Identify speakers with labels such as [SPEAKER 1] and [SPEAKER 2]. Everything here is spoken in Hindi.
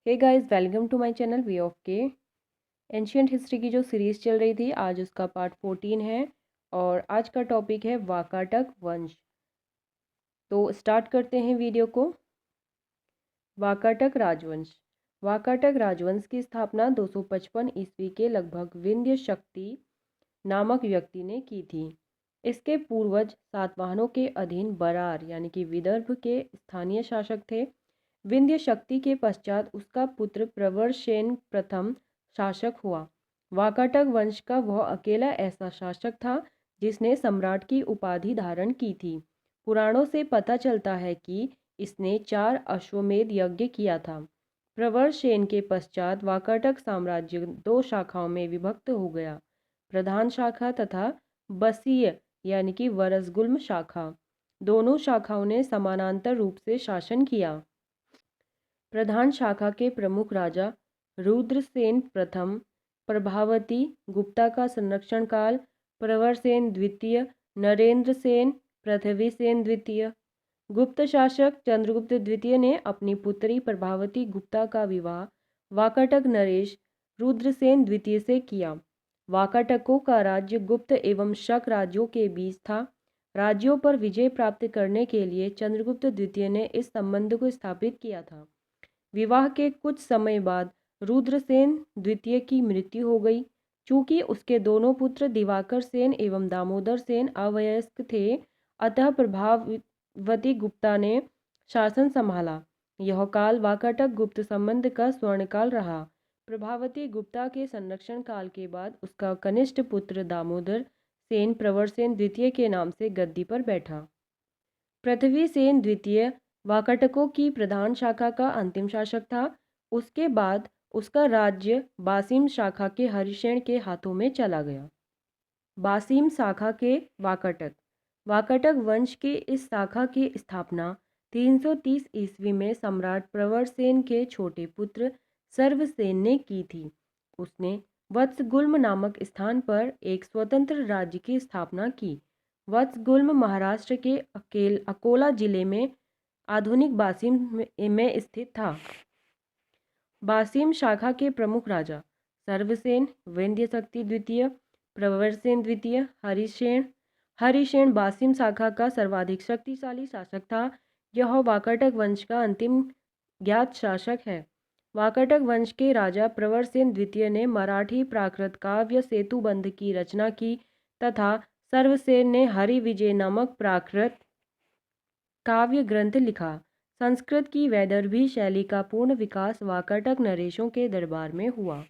[SPEAKER 1] Hey guys, welcome to my channel way of K. Ancient history की जो सीरीज़ चल रही थी, आज उसका पार्ट 14 है और आज का टॉपिक है वाकाटक वंश। तो स्टार्ट करते हैं वीडियो को। वाकाटक राजवंश। वाकाटक राजवंश की स्थापना 255 ईस्वी के लगभग विंध्य शक्ति नामक व्यक्ति ने की थी। इसके पूर्वज सातवाहनों के अधीन बरार यानी कि विदर्भ के स्थानीय शासक थे। विंध्य शक्ति के पश्चात उसका पुत्र प्रवरसेन प्रथम शासक हुआ। वाकाटक वंश का वह अकेला ऐसा शासक था जिसने सम्राट की उपाधि धारण की थी। पुराणों से पता चलता है कि इसने 4 अश्वमेध यज्ञ किया था। प्रवरसेन के पश्चात वाकाटक साम्राज्य 2 शाखाओं में विभक्त हो गया, प्रधान शाखा तथा बसीय यानी कि वरसगुल्म शाखा। दोनों शाखाओं ने समानांतर रूप से शासन किया। प्रधान शाखा के प्रमुख राजा रुद्रसेन प्रथम, प्रभावती गुप्ता का संरक्षण काल, प्रवरसेन द्वितीय, नरेंद्र सेन, पृथ्वीसेन द्वितीय। गुप्त शासक चंद्रगुप्त द्वितीय ने अपनी पुत्री प्रभावती गुप्ता का विवाह वाकाटक नरेश रुद्रसेन द्वितीय से किया। वाकाटकों का राज्य गुप्त एवं शक राज्यों के बीच था। राज्यों पर विजय प्राप्त करने के लिए चंद्रगुप्त द्वितीय ने इस संबंध को स्थापित किया था। विवाह के कुछ समय बाद रुद्रसेन द्वितीय की मृत्यु हो गई। चूंकि उसके दोनों पुत्र दिवाकर सेन एवं दामोदर सेन अवयस्क थे, अतः प्रभावती गुप्ता ने शासन संभाला। यह काल वाकाटक गुप्त संबंध का स्वर्णकाल रहा। प्रभावती गुप्ता के संरक्षण काल के बाद उसका कनिष्ठ पुत्र दामोदर सेन प्रवरसेन द्वितीय के नाम से गद्दी पर बैठा। पृथ्वीसेन द्वितीय वाकाटकों की प्रधान शाखा का अंतिम शासक था। उसके बाद उसका राज्य बासिम शाखा के हरिशेन के हाथों में चला गया। बासिम शाखा के वाकाटक। वाकाटक वंश के इस शाखा की स्थापना 330 ईस्वी में सम्राट प्रवरसेन के छोटे पुत्र सर्वसेन ने की थी। उसने वत्सगुल्म नामक स्थान पर एक स्वतंत्र राज्य की स्थापना की। वत्सगुल्म महाराष्ट्र के अकोला जिले में आधुनिक बासिम में स्थित था। बासिम शाखा के प्रमुख राजा सर्वसेन, विंध्य शक्ति द्वितीय, प्रवरसेन द्वितीय, हरिशेन। हरिशेन बासिम शाखा का सर्वाधिक शक्तिशाली शासक था। यह वाकाटक वंश का अंतिम ज्ञात शासक है। वाकाटक वंश के राजा प्रवरसेन द्वितीय ने मराठी प्राकृत काव्य सेतुबंध की रचना की तथा सर्वसेन ने हरि विजय नामक प्राकृत काव्य ग्रंथ लिखा। संस्कृत की वैदर्भी शैली का पूर्ण विकास वाकाटक नरेशों के दरबार में हुआ।